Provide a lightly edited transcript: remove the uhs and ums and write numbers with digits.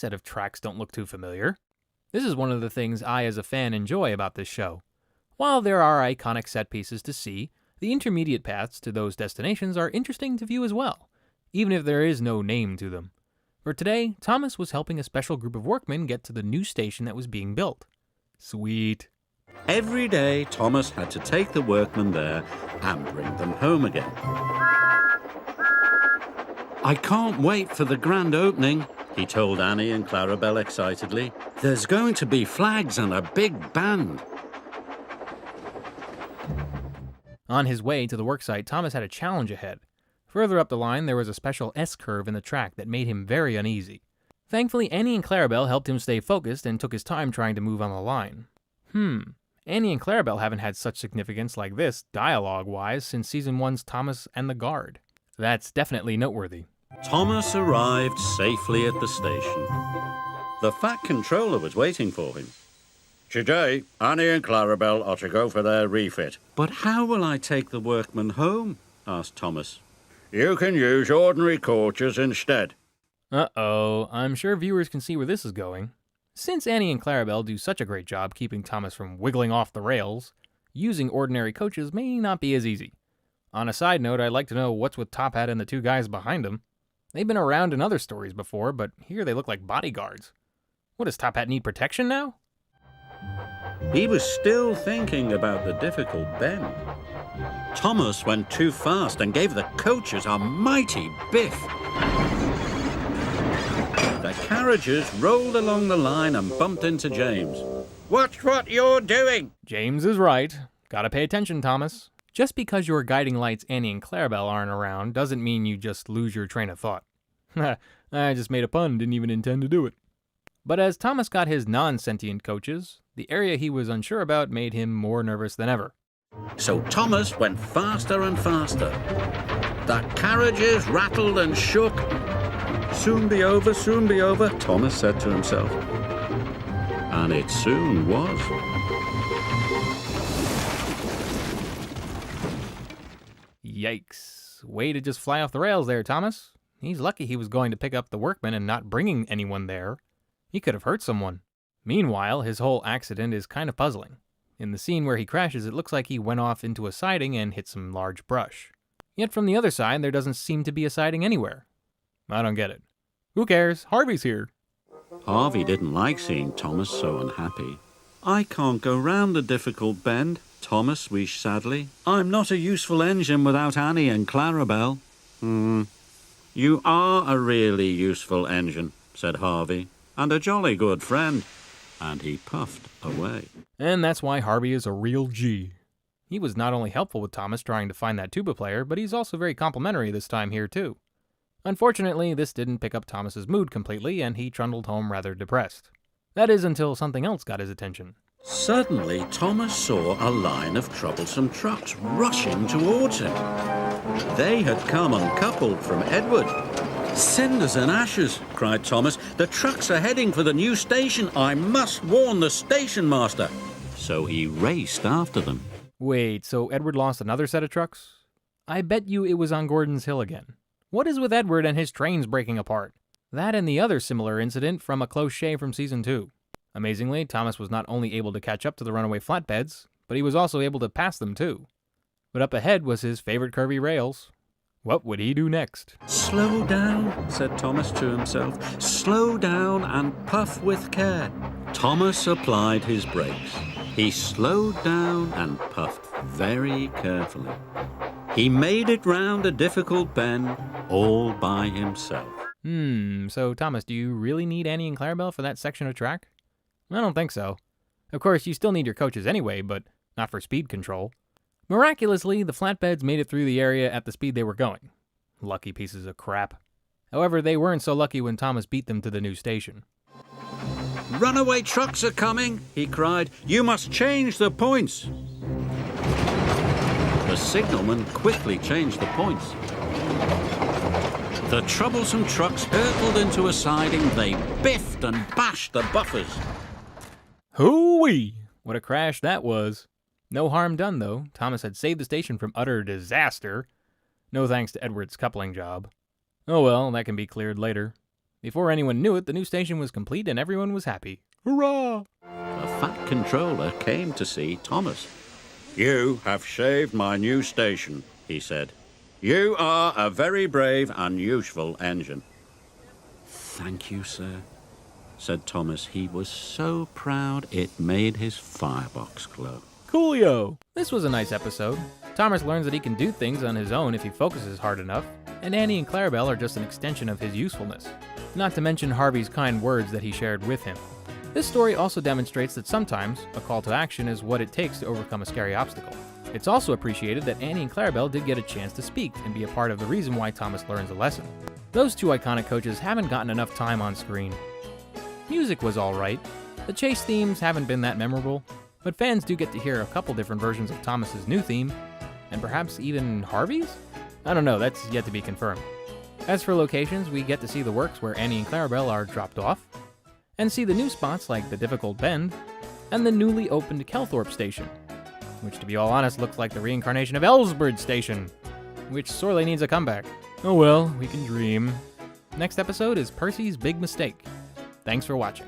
set of tracks don't look too familiar. This is one of the things I as a fan enjoy about this show. While there are iconic set pieces to see, the intermediate paths to those destinations are interesting to view as well, even if there is no name to them. For today, Thomas was helping a special group of workmen get to the new station that was being built. Sweet. Every day, Thomas had to take the workmen there and bring them home again. "I can't wait for the grand opening," he told Annie and Clarabel excitedly. "There's going to be flags and a big band." On his way to the worksite, Thomas had a challenge ahead. Further up the line, there was a special S-curve in the track that made him very uneasy. Thankfully, Annie and Clarabel helped him stay focused and took his time trying to move on the line. Annie and Clarabel haven't had such significance like this, dialogue-wise, since Season 1's Thomas and the Guard. That's definitely noteworthy. Thomas arrived safely at the station. The Fat Controller was waiting for him. "Today, Annie and Clarabel are to go for their refit." "But how will I take the workmen home?" asked Thomas. "You can use ordinary coaches instead." Uh-oh, I'm sure viewers can see where this is going. Since Annie and Clarabel do such a great job keeping Thomas from wiggling off the rails, using ordinary coaches may not be as easy. On a side note, I'd like to know what's with Top Hat and the two guys behind him. They've been around in other stories before, but here they look like bodyguards. What, does Top Hat need protection now? He was still thinking about the difficult bend. Thomas went too fast and gave the coaches a mighty biff. The carriages rolled along the line and bumped into James. "Watch what you're doing!" James is right. Gotta pay attention, Thomas. Just because your guiding lights Annie and Clarabel aren't around doesn't mean you just lose your train of thought. I just made a pun, didn't even intend to do it. But as Thomas got his non-sentient coaches, the area he was unsure about made him more nervous than ever. So Thomas went faster and faster. The carriages rattled and shook. Soon be over, Thomas said to himself. And it soon was. Yikes. Way to just fly off the rails there, Thomas. He's lucky he was going to pick up the workmen and not bringing anyone there. He could have hurt someone. Meanwhile, his whole accident is kind of puzzling. In the scene where he crashes, it looks like he went off into a siding and hit some large brush. Yet from the other side, there doesn't seem to be a siding anywhere. I don't get it. Who cares? Harvey's here. Harvey didn't like seeing Thomas so unhappy. "I can't go round the difficult bend," Thomas wheezed sadly. "I'm not a useful engine without Annie and Clarabel." "You are a really useful engine," said Harvey, "and a jolly good friend." And he puffed away. And that's why Harvey is a real G. He was not only helpful with Thomas trying to find that tuba player, but he's also very complimentary this time here too. Unfortunately, this didn't pick up Thomas's mood completely, and he trundled home rather depressed. That is until something else got his attention. Suddenly, Thomas saw a line of troublesome trucks rushing towards him. They had come uncoupled from Edward. "Cinders and ashes," cried Thomas. "The trucks are heading for the new station. I must warn the station master." So he raced after them. Wait, so Edward lost another set of trucks? I bet you it was on Gordon's Hill again. What is with Edward and his trains breaking apart? That and the other similar incident from a close shave from Season 2. Amazingly, Thomas was not only able to catch up to the runaway flatbeds, but he was also able to pass them too. But up ahead was his favorite curvy rails. What would he do next? "Slow down," said Thomas to himself. "Slow down and puff with care." Thomas applied his brakes. He slowed down and puffed very carefully. He made it round a difficult bend all by himself. So Thomas, do you really need Annie and Clarabel for that section of track? I don't think so. Of course, you still need your coaches anyway, but not for speed control. Miraculously, the flatbeds made it through the area at the speed they were going. Lucky pieces of crap. However, they weren't so lucky when Thomas beat them to the new station. "Runaway trucks are coming," he cried. "You must change the points." The signalman quickly changed the points. The troublesome trucks hurtled into a siding. They biffed and bashed the buffers. Hoo-wee! What a crash that was. No harm done, though. Thomas had saved the station from utter disaster. No thanks to Edward's coupling job. Oh well, that can be cleared later. Before anyone knew it, the new station was complete and everyone was happy. Hurrah! A fat controller came to see Thomas. "You have saved my new station," he said. "You are a very brave and useful engine." "Thank you, sir," said Thomas. He was so proud it made his firebox glow. Coolio! This was a nice episode. Thomas learns that he can do things on his own if he focuses hard enough, and Annie and Clarabel are just an extension of his usefulness. Not to mention Harvey's kind words that he shared with him. This story also demonstrates that sometimes a call to action is what it takes to overcome a scary obstacle. It's also appreciated that Annie and Clarabel did get a chance to speak and be a part of the reason why Thomas learns a lesson. Those two iconic coaches haven't gotten enough time on screen. Music was alright. The chase themes haven't been that memorable, but fans do get to hear a couple different versions of Thomas's new theme, and perhaps even Harvey's? I don't know, that's yet to be confirmed. As for locations, we get to see the works where Annie and Clarabel are dropped off, and see the new spots like the Difficult Bend, and the newly opened Kelthorpe Station, which to be all honest looks like the reincarnation of Ellsbridge Station, which sorely needs a comeback. Oh well, we can dream. Next episode is Percy's Big Mistake. Thanks for watching.